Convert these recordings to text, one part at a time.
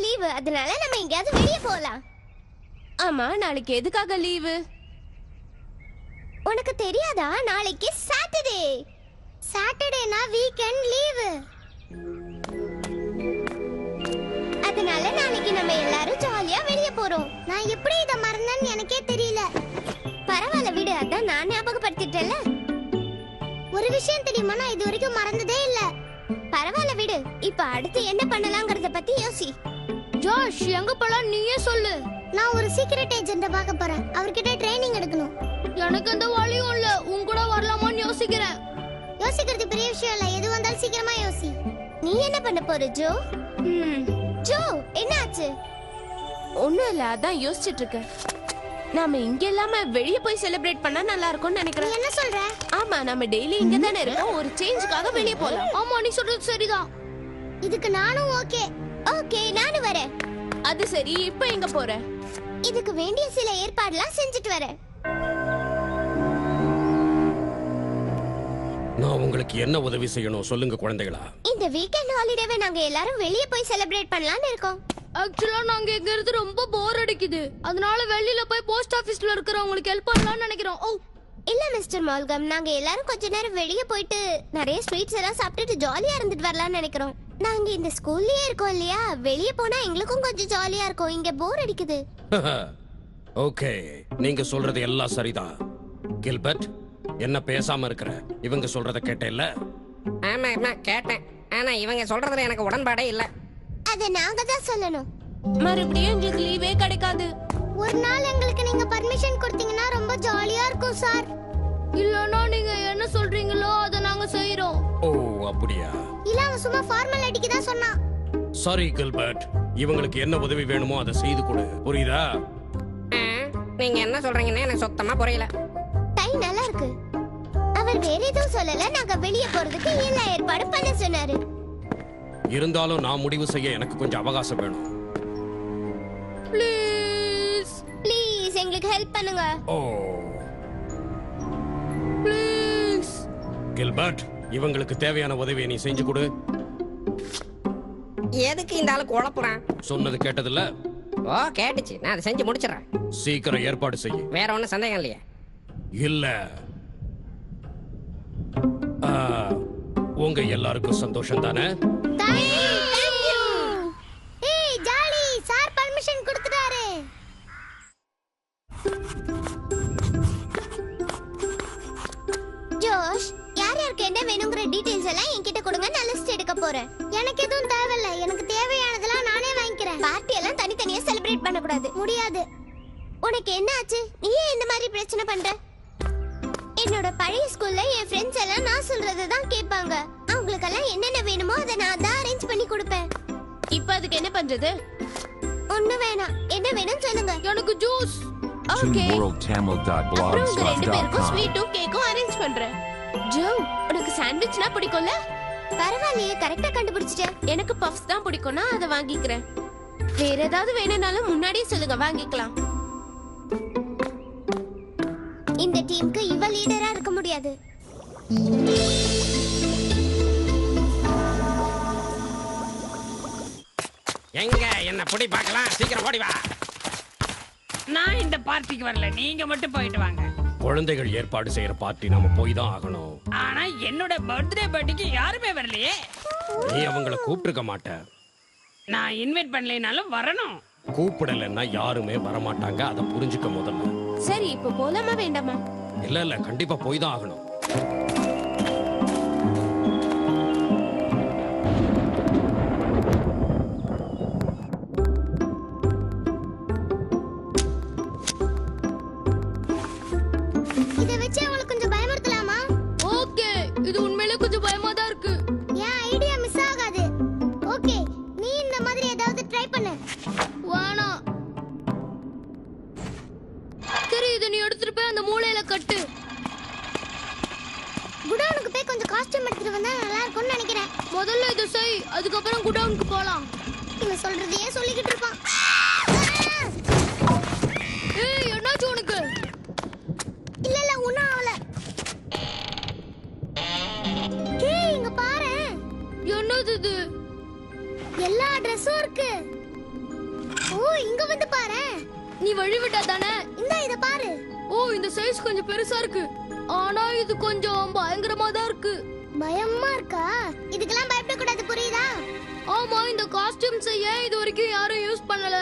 Leave, அதனால நம்ம எங்கயாவது வெளிய போலாம். ஆமா, நாளைக்கு எதுக்காக லீவு? உனக்கு தெரியாதா? நாளைக்கு சாட்டர்டே. சாட்டர்டேனா weekend leave. அதனால நாளைக்கு நம்ம எல்லாரும் ஜாலியா வெளிய போறோம். நான் எப்படி இத மறந்தேன்னு எனக்கே தெரியல. பரவாயில்ல விடு, அதான் நான் ஞாபகப்படுத்திட்டேன்ல. ஒரு விஷயம் தெரியுமா, நான் இது வரைக்கும் மறந்ததே இல்ல. பரவாயில்ல விடு, இப்ப அடுத்து என்ன பண்ணலாம்ங்கறத பத்தி யோசி. ஜோஷ், எங்க போலாம் நீயே சொல்லு. நான் ஒரு சீக்ரெட் ஏஜென்ட்ட பார்க்க போறேன். அவர்கிட்ட ட்ரைனிங் எடுக்கணும். எனக்கு எந்த வழியும் இல்ல, உன் கூட வரலாமான்னு யோசிக்கிறேன். யோசிக்கிறது பெரிய விஷயம் இல்ல, எது வந்தாலும் சீக்கிரமா யோசி. நீ என்ன பண்ண போற ஜோ? ஜோ, என்னாச்சு? ஒண்ணும் இல்ல, அதான் யோசிச்சுட்டு இருக்கேன். நாம இங்க இல்லாம வெளிய போய் செலிப்ரேட் பண்ணா நல்லா இருக்கும்னு நினைக்கிறேன். என்ன சொல்ற? ஆமா, நம்ம டெய்லி இங்க தானே இருக்கோம், ஒரு சேஞ்சுக்காக வெளிய போலாம். ஆமா, நீ சொல்றது சரிதான். இதுக்கு நானும் ஓகே. ஓகே, நானும் வரேன். அது சரி, இப்போ எங்க போற? இதுக்கு வேண்டிய சில ஏற்பாடுலாம் செஞ்சுட்டு வரேன். நான் உங்களுக்கு என்ன உதவி செய்யணும் சொல்லுங்க குழந்தைகளா. இந்த வீக்கெண்ட் ஹாலிடேவை நாங்க எல்லாரும் வெளிய போய் செலிப்ரேட் பண்ணலாம்னு இருக்கோம். ஆக்சுவலா நாங்க இங்க இருந்து ரொம்ப போர் அடிக்குது, அதனால வெளியில போய் போஸ்ட் ஆபீஸ்ல இருக்கிறவங்களுக்கு ஹெல்ப் பண்ணலாம்னு நினைக்கிறோம். ஓ இல்ல மிஸ்டர் மால்கம், நாங்க எல்லாரும் கொஞ்ச நேரம் வெளிய போயிட்டு நிறைய ஸ்வீட்ஸ் எல்லாம் சாப்பிட்டுட்டு ஜாலியா இருந்துட்டு வரலாம்னு நினைக்கிறோம். நாங்க இந்த ஸ்கூல்லயே இருக்கோம் இல்லையா, வெளிய போனா எங்களுக்கும் கொஞ்சம் ஜாலியா இருக்கும். இங்க போர் அடிக்குது. ஓகே, நீங்க சொல்றது எல்லாம் சரிதான். கில்பர்ட், என்ன பேசாம இருக்கிற? இவங்க சொல்றத கேட்டேல்ல? ஆமா ஆமா கேட்டேன். ஆனா இவங்க சொல்றதுல எனக்கு உடன்பாடே இல்ல. அத நாங்க தான் சொல்லணும். மறுபடியும் எங்களுக்கு லீவே கிடைக்காது. ஒரு நாள் எங்களுக்கு நீங்க பர்மிஷன் கொடுத்தீங்கன்னா ரொம்ப ஜாலியா இருக்கும் சார். இல்லனா நீங்க என்ன சொல்றீங்களோ அத நாங்க செய்றோம். ஓ அப்படியா? இல்ல, அவன் சும்மா ஃபார்மாலிட்டிக்கு தான் சொன்னான். சாரி கில்பர்ட், இவங்களுக்கு என்ன உதவி வேணுமோ அதை செய்து கொடு, புரியுதா? நீங்க என்ன சொல்றீங்கன்னு எனக்கு சுத்தமா புரியல. டை நல்லா இருக்கு. அவர் வேற எதுவும் சொல்லல, நாங்க வெளிய போறதுக்கு எல்லா ஏற்பாடும் பண்ண சொன்னாரு. இருந்தாலும் நான் முடிவு செய்ய எனக்கு கொஞ்சம் அவகாசம் வேணும். ப்ளீஸ் ப்ளீஸ் எங்களுக்கு ஹெல்ப் பண்ணுங்க. ஓ ப்ளீஸ். கில்பர்ட், இவங்களுக்கு தேவையான உதவியை நீ செஞ்சு கொடு. எதுக்கு இந்த ஆளு குழப்புறான்? சொன்னது கேட்டதில்ல? ஓ கேட்டுச்சு, நான் அதை செஞ்சு முடிச்சிடறேன். சீக்கிரம் ஏற்பாடு செய்ய. வேற ஒன்னும் சந்தேகம் இல்லையா? இல்ல. உங்க எல்லாருக்கும் சந்தோஷம் தானே? ஏய் ஜாலி, சார் பர்மிஷன் கொடுத்துட்டாரு. ஜோஷ், யார் யாருக்கு என்ன வேணுங்கிற டீடைல்ஸ் எல்லாம் என்கிட்ட கொடுங்க, நான் லிஸ்ட் எடுக்க போறேன். எனக்கு எதுவும் தேவையில்ல, எனக்கு தேவையானதெல்லாம் நானே வாங்கிக்கிறேன். பார்ட்டி எல்லாம் தனித்தனியா செலிப்ரேட் பண்ண கூடாது. முடியாது. உனக்கு என்ன ஆச்சு? நீ ஏன் இந்த மாதிரி பிரச்சனை பண்ற? என்னோட பழைய ஸ்கூல்ல என் ஃப்ரெண்ட்ஸ் எல்லாம் நான் சொல்றதை தான் கேட்பாங்க. அவங்களுக்கெல்லாம் என்னென்ன வேணுமோ அதை நான் தான் அரேஞ்ச் பண்ணி கொடுப்பேன். இப்போ அதுக்கு என்ன பண்றது? ஒண்ணு வேணாம், என்ன வேணும் சொல்லுங்க. எனக்கு ஜூஸ். ஓகே, அப்புறம் உங்க ரெண்டு பேருக்கும் ToonWorldTamil.blogspot.com. ஸ்வீட்டும் கேக்கும் அரேஞ்ச் பண்றேன். ஜோ, உனக்கு சாண்ட்விச்னா பிடிக்கும்ல? பரவாயில்லையே, கரெக்டா கண்டுபிடிச்சிட்டேன். எனக்கு பஃப்ஸ் தான் பிடிக்கும்னா அதை வாங்கிக்கிறேன். வேற ஏதாவது வேணும்னாலும் முன்னாடியே சொல்லுங்க, வாங்கிக்கலாம். இந்த டீமுக்கு இவ லீடரா இருக்க முடியாது. எங்க என்ன புடி பார்க்கலாம், சீக்கிரம் ஓடி வா. நான் இந்த பார்ட்டிக்கு வரல, நீங்க மட்டும் போயிட்டு வாங்க. குழந்தைகள் ஏற்பாடு செய்யற பார்ட்டி நாம போய் தான் ஆகணும். ஆனா என்னோட பர்த்டே பார்ட்டிக்கு யாருமே வரலையே. நீ அவங்கள கூப்பிட்டுருக்க மாட்ட. நான் இன்வைட் பண்ணலைனாலும் வரணும். கூப்பிடலன்னா யாருமே வரமாட்டாங்க, அதை புரிஞ்சுக்க முதல்ல. சரி, இப்போ போலாமா வேண்டாமா? இல்ல கண்டிப்பா போய் தான் ஆகணும். இத வச்சு அவங்களுக்கு கொஞ்சம் பயமுறுத்தலாமா? ஓகே, இது உண்மையிலே கொஞ்சம் பயமா தான் இருக்கு. என் ஐடியா மிஸ் ஆகாது. ஓகே, நீ இந்த மாதிரி ஏதாவது ட்ரை பண்ணு. வேணாம். சரி, இதை நீ எடுத்துட்டு போய் அந்த மூலையில கட்டு. குடவுனுக்கு போய் கொஞ்சம் காஸ்டியூம் எடுத்துட்டு வந்தா நல்லா இருக்கும்னு நினைக்கிறேன். முதல்ல இதை செய், அதுக்கப்புறம் குடவுனுக்கு போலாம். இவன் சொல்றதையே சொல்லிக்கிட்டு இருப்பான். ஏய், என்னாச்சு உனக்கு? இல்ல ஒண்ணும் ஆகல. ஏய், இங்க பாரு. என்னது இது? எல்லா ட்ரெஸ்ஸும் இருக்கு. ஓ இங்க வந்து பாரு. நீ வழி விட்டா தானே? இத பாரு. ஓ இந்த சைஸ் கொஞ்சம் பெருசா இருக்கு. ஆனா இது கொஞ்சம் பயங்கரமா தான் இருக்கு. பயமா இருக்கா? இதுக்கெல்லாம் பயப்பட கூடாது புரியுதா? ஆமா இந்த காஸ்டியூம் செய்ய இது வரைக்கும் யாரும் யூஸ் பண்ணல.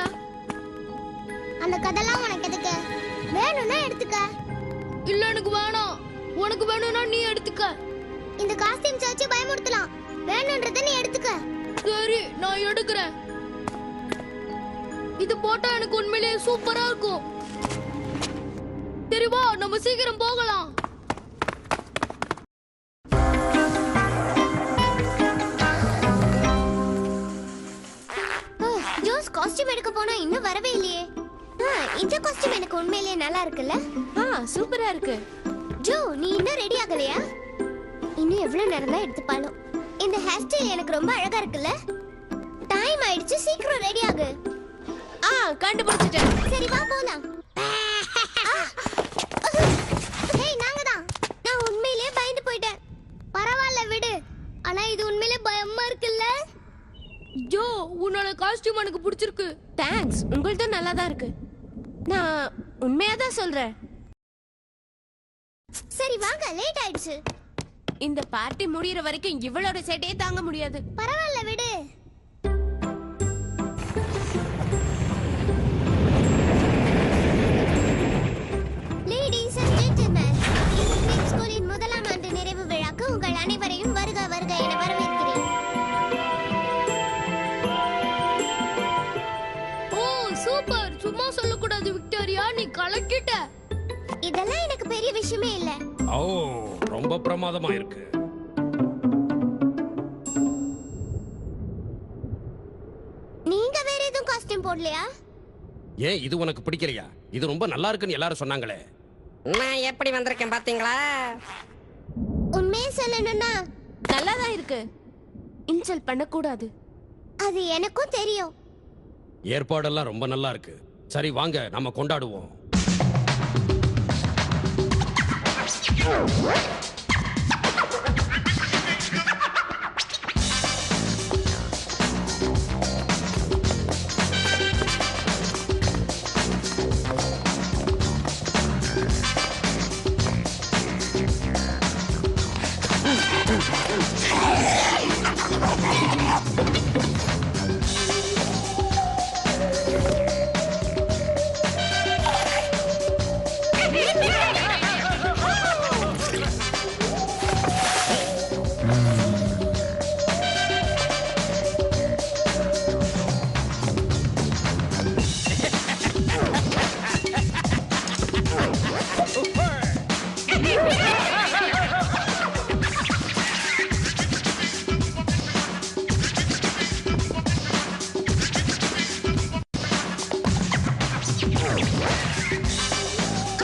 அந்த கதெல்லாம் உனக்கு எதுக்கு? வேணும்னா எடுத்துக்க. இல்ல எனக்கு வேணாம். உனக்கு வேணும்னா நீ எடுத்துக்க. இந்த காஸ்டியூம்ஸ் வச்சு பயமுறுத்தலாம். வேணும்ன்றத நீ எடுத்துக்க. சரி நான் எடுக்கிறேன். இது போட்டா எனக்கு உண்மையிலேயே சூப்பரா இருக்கும். சரி வா நம்ம சீக்கிரம் போகலாம். ஜோஸ் காஸ்டியூம் எடுக்க போனா இன்னும் வரவே இல்லையே. இந்த காஸ்டியூம் எனக்கு உண்மையிலேயே நல்லா இருக்குல்ல? சூப்பரா இருக்கு. ஜோ நீ இன்னும் ரெடி ஆகலையா? இன்னும் எவ்வளவு நேரம் தான் எடுத்துப்பாலும். இந்த ஹேர் ஸ்டைல் எனக்கு ரொம்ப அழகா இருக்குல்ல? டைம் ஆயிடுச்சு, சீக்கிரம் ரெடி ஆகு. கண்டுபிடிச்சிட்டேன். சரி வா போலாம். ஹேய் நாங்க தான். நான் உண்மையிலேயே பயந்து போயிட்டேன். பரவாயில்ல விடு. ஆனா இது உண்மையிலேயே பயமா இருக்குல்ல? ஜோ உன்னோட காஸ்டியூம் எனக்கு பிடிச்சிருக்கு. தேங்க்ஸ். உங்களுது நல்லா தான் இருக்கு. நான் உண்மையா தான் சொல்றேன். சரி வாங்க, லேட் ஆயிடுச்சு. இந்த பார்ட்டி முடியற வரைக்கும் இவளோட சேட்டையே தாங்க முடியாது. பரவாயில்ல விடு. லேடீஸ் அண்ட் ஜென்டில்மேன், இந்த பிலிம் ஸ்கூலின் முதலாம் ஆண்டு நிறைவு விழாக்கு உங்கள் அனைவரையும் வருக வருக என வரவேற்கிறேன். ஓ சூப்பர். சும்மா சொல்லக்கூடாது விக்டோரியா, நீ கலக்கிட்ட. இதெல்லாம் எனக்கு பெரிய விஷயமே இல்ல. ஓ ரொம்ப பிரமாதமா இருக்கு. நீங்க வேற எதுவும் காஸ்டியூம் போடலையா? ஏன் இது உனக்கு பிடிக்கலையா? இது ரொம்ப நல்லா இருக்குன்னு எல்லாரும் சொன்னாங்களே. நான் எப்படி வந்திருக்கேன் பாத்தீங்களா? உண்மையை சொல்லணும்னா நல்லா தான் இருக்கு. இன்சல்ட் பண்ண கூடாது. அது எனக்கும் தெரியும். ஏற்பாடெல்லாம் ரொம்ப நல்லா இருக்கு. சரி வாங்க நம்ம கொண்டாடுவோம்.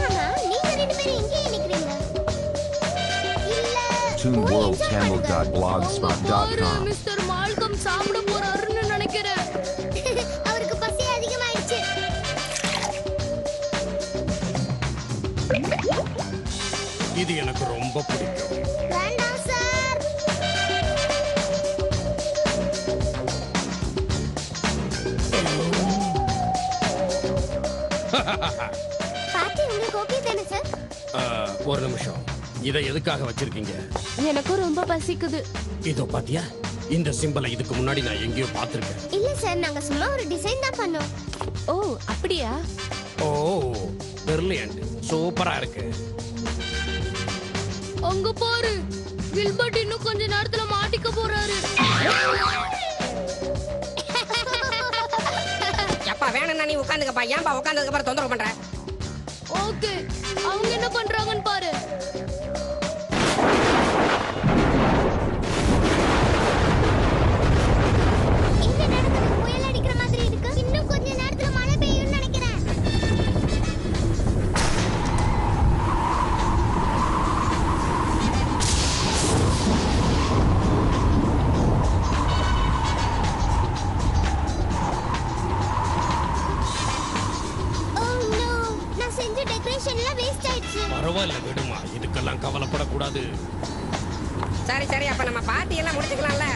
ஆனா நீங்க ரெண்டு பேரும் எங்கே நிக்கிறீங்க? இல்ல ToonWorldTamil.blogspot.com மிஸ்டர் மால்கம் சாப்பிட போறாருன்னு நினைக்கிறேன். அவருக்கு பசி அதிகமாயிடுச்சு. இது எனக்கு ரொம்ப பிடிக்கும். வேண்டாம் சார். பாட்டி உங்களுக்கு ஓகே தானே சார்? ஒரு நிமிஷம். இதை எதுக்காக வச்சிருக்கீங்க? எனக்கும் ரொம்ப பசிக்குது. இதோ பாத்தியா, இந்த சிம்பலை இதுக்கு முன்னாடி நான் எங்கேயோ பார்த்திருக்கேன். இல்ல சார், நாங்க சும்மா ஒரு டிசைன் தான் பண்ணோம். ஓ அப்படியா? ஓ பிரில்லியன்ட், சூப்பரா இருக்கு. அங்க பாரு, கில்பர்ட் இன்னும் கொஞ்ச நேரத்துல மாட்டிக்க போறாரு. எப்பா வேணும்னா நீ உட்காந்துக்கப்பா. ஏன்பா உட்காந்ததுக்கு அப்புறம் தொந்தரவு பண்ற? ஓகே, அவங்க என்ன பண்றாங்கன்னு பாரு. இங்க நடக்குது, புயல் அடிக்கிற மாதிரி இருக்கு. இன்னும் கொஞ்ச நேரத்துல மழை பெய்யும்னு நினைக்கிறேன். Oh no, நான் செஞ்ச டெக்கரேஷன்லாம் வேஸ்ட் ஆயிடுச்சு. பரவாயில்ல விடுமா, இதுக்கெல்லாம் கவலைப்படக்கூடாது. சரி சரி, அப்ப நம்ம பார்ட்டி எல்லாம் முடிச்சுக்கலாம்ல?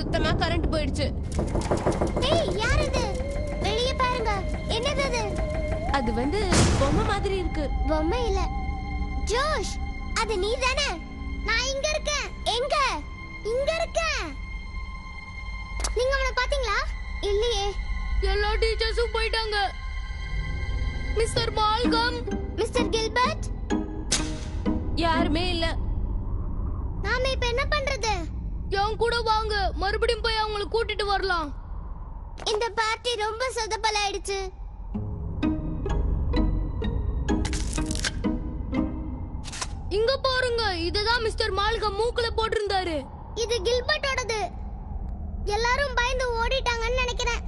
சுத்தமா கரண்ட் போயிடுச்சு. ஏய் யார் இது? வெளிய பாருங்க. என்னது அது? அது வந்து பொம்மை மாதிரி இருக்கு. பொம்மை இல்ல. ஜோஷ், அது நீ தானே? நான் இங்க இருக்கேன். எங்க? இங்க இருக்கேன். நீங்க அவனை பாத்தீங்களா? இல்லையே. எல்லா டீச்சர்ஸும் போயிட்டாங்க. மிஸ்டர் மால்கம், மிஸ்டர் கில்பர்ட், யாருமே இல்ல. நாம இப்ப என்ன பண்றது? என் கூட வாங்க, மறுபடியும் போய் அவங்கள கூட்டிட்டு வரலாம். இந்த பார்ட்டி ரொம்ப சொதப்பலாயிடுச்சு. இங்க பாருங்க, இதுதான் மிஸ்டர் மால்கம் மூக்குல போட்டிருந்தாரு. இது கில்பர்ட்டோடது. எல்லாரும் பயந்து ஓடிட்டாங்கன்னு நினைக்கிறேன்.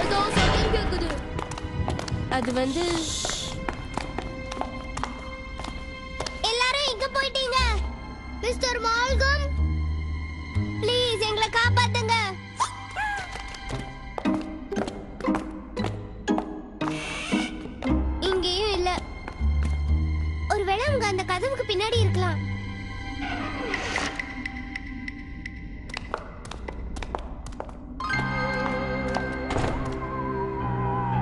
ஏதோ சத்தம் கேக்குது. அது வந்து எல்லாரும் எங்க போயிட்டீங்க? மிஸ்டர் மால்கம், ப்ளீஸ் எங்களை காப்பாத்துங்க. இங்கேயும் இல்ல. ஒருவேளை அவங்க அந்த கதவுக்கு பின்னாடி இருக்கலாம்.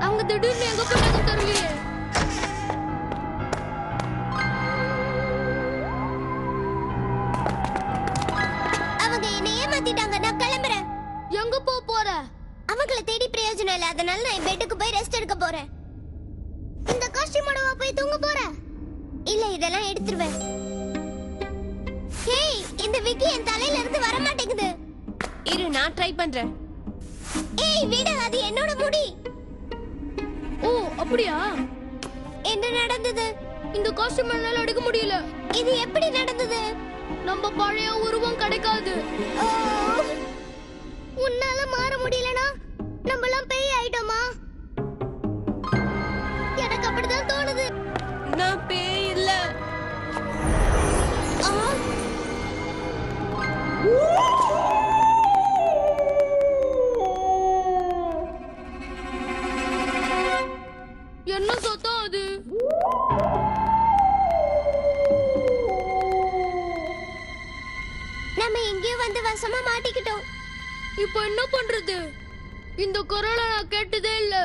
அவங்க திடீர்னு எங்க போனாங்க தெரியலையே. அவங்க என்னை ஏமாத்திட்டாங்க. நான் கிளம்புறேன். எங்க போற? அவங்கள தேடி பிரயோஜனம் இல்ல. அதனால நான் பெட்டுக்கு போய் ரெஸ்ட் எடுக்க போறேன். இந்த காஸ்டியூமோடவா போய் தூங்க போறேன்? இல்ல, இதெல்லாம் எடுத்துருவேன். ஹேய், இந்த விக்கி என் தலையில இருந்து வர மாட்டேங்குது. இரு, நான் ட்ரை பண்றேன். ஏய் விடு, அது என்னோட முடி. ஓ அப்படியா? என்ன நடந்தது? இந்த காஸ்டியூம் என்னால எடுக்க முடியல. இது எப்படி நடந்தது? நம்ம பழைய உருவம் கிடைக்காது. ஓ, உன்னால மாற முடியலனா நம்மலாம் பேய் ஆயிட்டோமா? எனக்கு அப்படிதான் தோணுது. நான் பேய் இல்ல. ஆ, என்ன சத்தம் அது? நம்ம எங்கேயோ வந்து வசமா மாட்டிக்கிட்டோம். இப்போ என்ன பண்றது? இந்த குரலை நான் கேட்டதே இல்ல.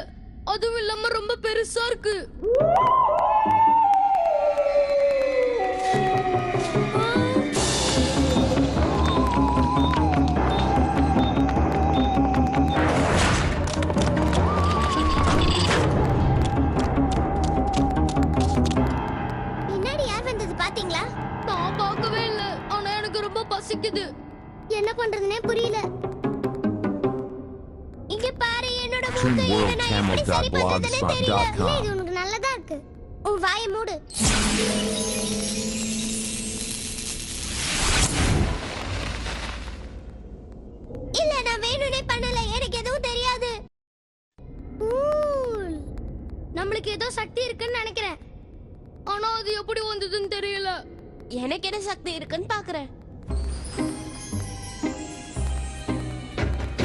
அதுவும் இல்லாம ரொம்ப பெருசா இருக்கு. பின்னாடி யார் வந்தது பாத்தீங்களா? நான் பார்க்கவே இல்ல. ஆனா எனக்கு ரொம்ப பசிக்குது. என்ன பண்றதுனே புரியல. இங்க பாரு, என்னோட மூக்கை இதை நான் எப்படி சரி பண்றதுனே தெரியல. இல்ல, இது உனக்கு நல்லதா இருக்கு. உன் வாயை மூடு. இல்ல, நான் வேணும்னே பண்ணல. எனக்கு எதுவும் தெரியாது. கூல். நம்மளுக்கு ஏதோ சக்தி இருக்குன்னு நினைக்கிறேன். ஆனா அது எப்படி வந்ததுன்னு தெரியல. எனக்கு என்ன சக்தி இருக்குன்னு பாக்குறேன்.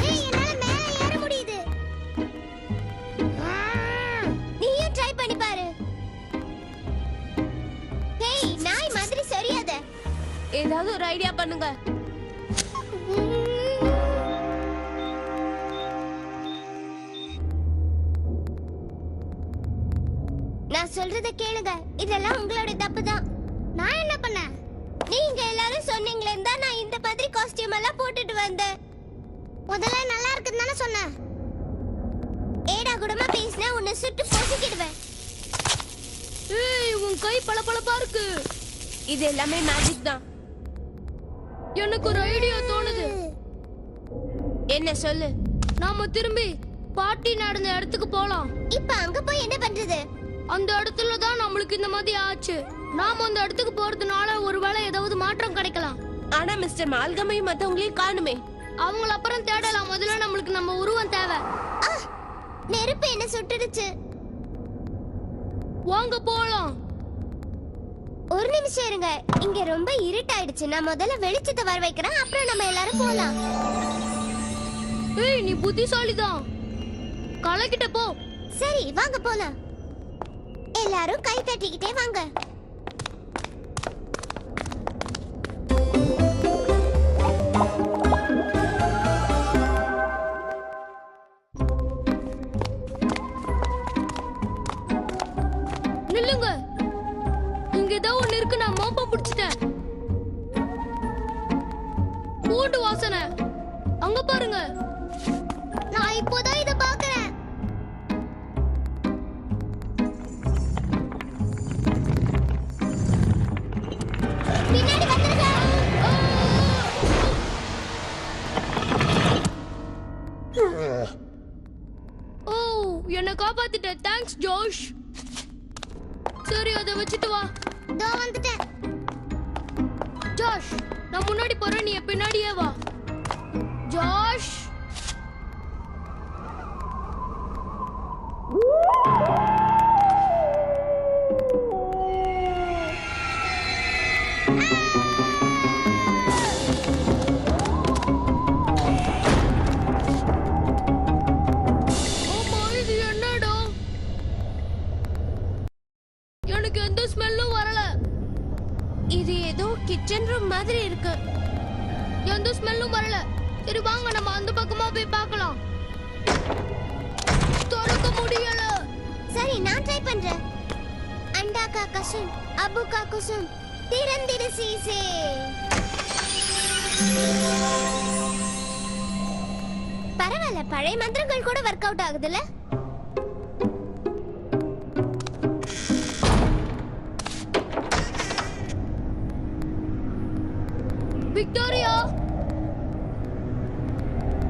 ஏய், என்னால மேல ஏற முடியுது. நீயும் ட்ரை பண்ணி பாரு. ஏய், நாய் மாதிரி சரியாத. ஏதாவது ஒரு ஐடியா பண்ணுங்க. நான் சொல்றத கேளுங்க. இதெல்லாம் உங்களோட தப்பு தான். நான் என்ன பண்ணேன்? நீங்க எல்லாரும் சொன்னீங்களே தான் நான் இந்த மாதிரி காஸ்டியூம் எல்லாம் போட்டுட்டு வந்தேன். முதல்ல நல்லா இருக்குன்னு தானே சொன்னேன். ஏடா கூடமா பேசினா உன்னை சுட்டு பொசுக்கிடுவேன். ஏய், உன் கை பளபளப்பா இருக்கு. இது எல்லாமே மேஜிக் தான். எனக்கு ஒரு ஐடியா தோணுது. என்ன சொல்லு. நாம திரும்பி பார்ட்டி நடந்த இடத்துக்கு போலாம். இப்ப அங்க போய் என்ன பண்றது? அந்த இடத்துல தான் நம்மளுக்கு இந்த மாதிரி ஆச்சு. நாம அந்த இடத்துக்கு போறதுனால ஒருவேளை ஏதாவது மாற்றம் கிடைக்கலாம். ஆனா மிஸ்டர் மால்கமையும் மத்தவங்களையும் காணுமே. அவங்கள அப்புறம் தேடலாம். முதல்ல நம்மளுக்கு நம்ம உருவம் தேவை. ஆ, நெருப்பு என்ன சுட்டுடுச்சு. வாங்க போலாம். ஒரு நிமிஷம் இருங்க. இங்க ரொம்ப இருட்டாயிடுச்சு. நான் முதல்ல வெளிச்சத்தை வர வைக்கிறேன். அப்புறம் நம்ம எல்லாரும் போலாம். ஏய், நீ புத்திசாலிதான். கலக்கிட்ட போ. சரி, வாங்க போலாம். எல்லாரும் கை தட்டிக்கிட்டே வாங்க. நில்லுங்க, இங்க ஏதோ ஒண்ணு இருக்கு. நான் மோப்பம் பிடிச்சிட்டேன். பூண்டு வாசனை. அங்க பாருங்க. நான் இப்போதான் இத பாக்குறேன். பின்னாடி வந்துருங்க. ஓ, என்ன காப்பாத்திட்ட. தேங்க்ஸ் ஜோஷ். சரி, அதை வச்சுட்டு வா. இதோ வந்துட்டேன். ஜோஷ், நான் முன்னாடி போறேன், நீ பின்னாடியே வா. ஜோஷ், ஆமா, இது என்னடா? எனக்கு எந்த ஸ்மெல்லும் வரல. இது ஏதோ கிச்சன் ரூம் மாதிரி இருக்கு. எந்த ஸ்மெல்லும் வரல. சரி வாங்க, நம்ம அந்த பக்கமா போய் பார்க்கலாம். திறக்க முடியல. சரி, நான் ட்ரை பண்றேன். अंडा का कसम, अबू का कुसुम, तिरंदिर सीसे. பரவாயில்ல, பழைய மந்திரங்கள் கூட ஒர்க் அவுட் ஆகுதுல்ல. விக்டோரியா,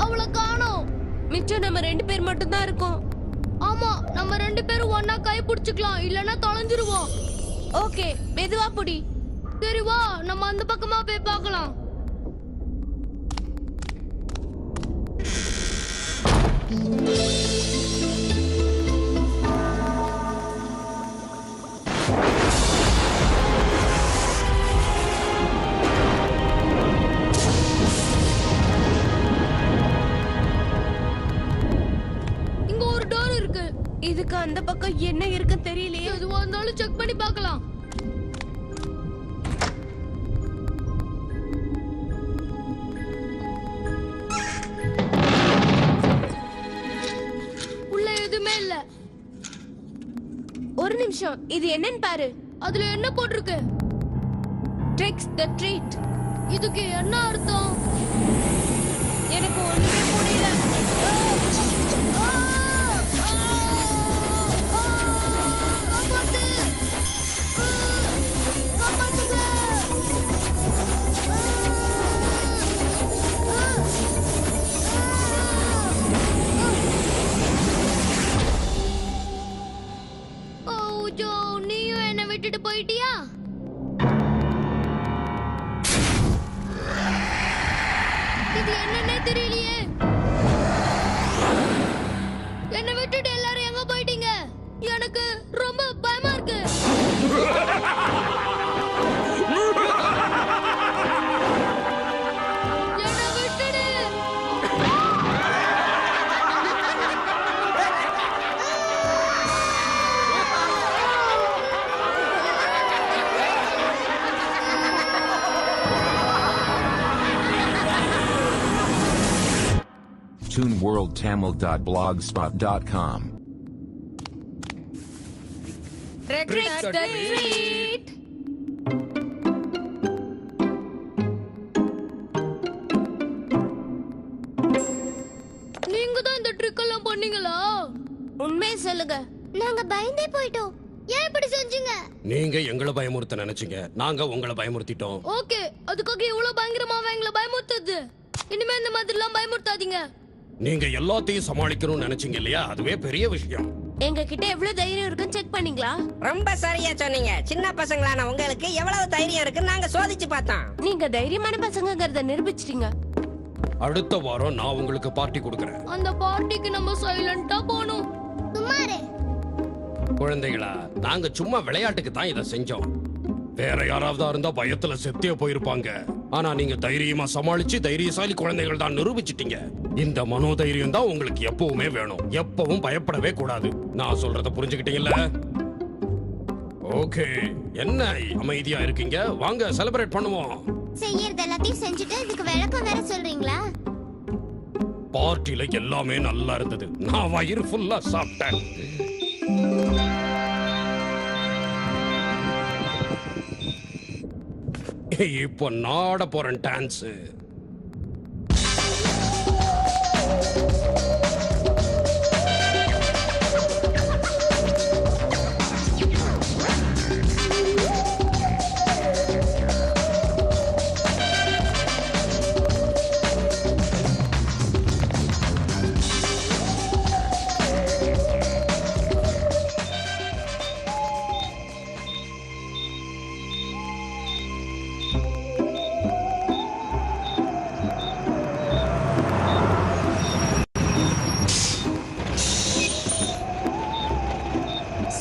அவளை காணோம். மிச்சம் நம்ம 2 பேர் மட்டும் தான் இருக்கோம். ஆமா, நம்ம 2 பேரும் ஒண்ணா கை பிடிச்சுக்கலாம், இல்லனா தொலைஞ்சிருவோம். ஓகே, மெதுவா புடி. சரி வா, நம்ம அந்த பக்கமா போய் பார்க்கலாம். இங்க ஒரு டோர் இருக்கு. இதுக்கு அந்த பக்கம் என்ன இருக்குன்னு தெரியலையே. எதுவா இருந்தாலும் செக் பண்ணி பார்க்கலாம். உள்ள எதுவுமே இல்ல. ஒரு நிமிஷம், இது என்னன்னு பாரு. அதுல என்ன போட்டிருக்கு? ட்ரிக்ஸ் தி ட்ரீட். இதுக்கு என்ன அர்த்தம்? எனக்கு ஒண்ணுமே புரியல. ஓ ஜோ, நீயும் என்ன விட்டுட்டு போயிட்டியா? இது என்னன்னே தெரியலையே. என்ன விட்டுட்டு எல்லாரும் எங்க போயிட்டீங்க? எனக்கு ரொம்ப பயமா இருக்கு. என்னை விட்டுடு. ToonWorldTamil.blogspot.com. ட்ரிக்ஸ் தி ட்ரீட். நீங்க தான் இந்த ட்ரிக் எல்லாம் பண்ணீங்களா? உண்மையை சொல்லுங்க. நாங்க பயந்தே போயிட்டோம். ஏன் இப்படி செஞ்சீங்க? நீங்க எங்களை பயமுறுத்த நினைச்சீங்க, நாங்க உங்களை பயமுறுத்திட்டோம். ஓகே, அதுக்காக இவ்வளவு பயங்கரமாவா எங்களை பயமுறுத்துது? இனிமே இந்த மாதிரி எல்லாம் பயமுறுத்தாதீங்க. நீங்க எல்லாத்தையும் சமாளிக்கணும்னு நினைச்சீங்க இல்லையா, அதுவே பெரிய விஷயம். எங்க கிட்ட எவ்வளவு தைரியம் இருக்குன்னு செக் பண்ணீங்களா? ரொம்ப சரியா சொன்னீங்க. சின்ன பசங்களான உங்களுக்கு எவ்வளவு தைரியம் இருக்குன்னு நாங்க சோதிச்சு பார்த்தோம். நீங்க தைரியமான பசங்கங்கறத நிரூபிச்சிட்டீங்க. அடுத்த வாரம் நான் உங்களுக்கு பார்ட்டி கொடுக்கறேன். அந்த பார்ட்டிக்கு நம்ம சைலண்டா போணும். சும்மாரு. குழந்தைகளா, நாங்க சும்மா விளையாட்டுக்கு தான் இதை செஞ்சோம். வேற யாராவது இருந்தா பயத்துல செத்தே போயிருப்பாங்க. ஆனா நீங்க தைரியமா சமாளிச்சு தைரியசாலி குழந்தைகள் தான் நிரூபிச்சிட்டீங்க. இந்த மனோதைரியம் தான் உங்களுக்கு எப்பவுமே வேணும். எப்பவும் பயப்படவே கூடாது. நான் சொல்றத புரிஞ்சுக்கிட்டீங்கல்ல? ஓகே, என்ன அமைதியா இருக்கீங்க? வாங்க செலிப்ரேட் பண்ணுவோம். செய்யறது எல்லாத்தையும் செஞ்சுட்டு இதுக்கு விளக்கம் வேற சொல்றீங்களா? பார்ட்டில எல்லாமே நல்லா இருந்தது. நான் வயிறு ஃபுல்லா சாப்பிட்டேன். இப்போ நாட போறேன் டான்ஸ்.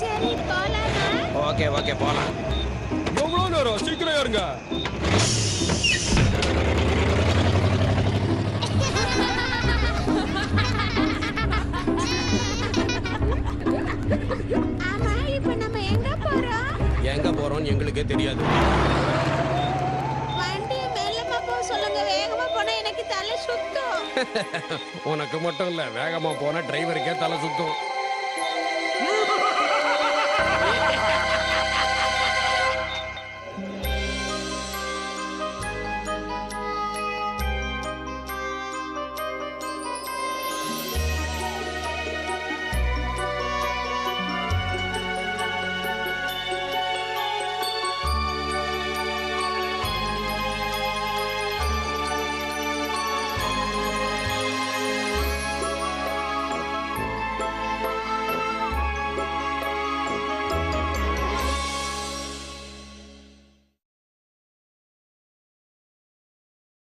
சரி போலாமா? ஓகே ஓகே போலாம். எவ்வளவு நேரம்? சீக்கிரம் இருங்க. ஆமா, இப்போ நம்ம எங்க போறோம்? எங்க போறோம்னு எங்களுக்கே தெரியாது. வண்டியை மெல்லமா போக சொல்லுங்க. வேகமா போனா எனக்கு தலை சுத்தும். உனக்கு மட்டும் இல்ல, வேகமா போன டிரைவருக்கே தலை சுத்தும்.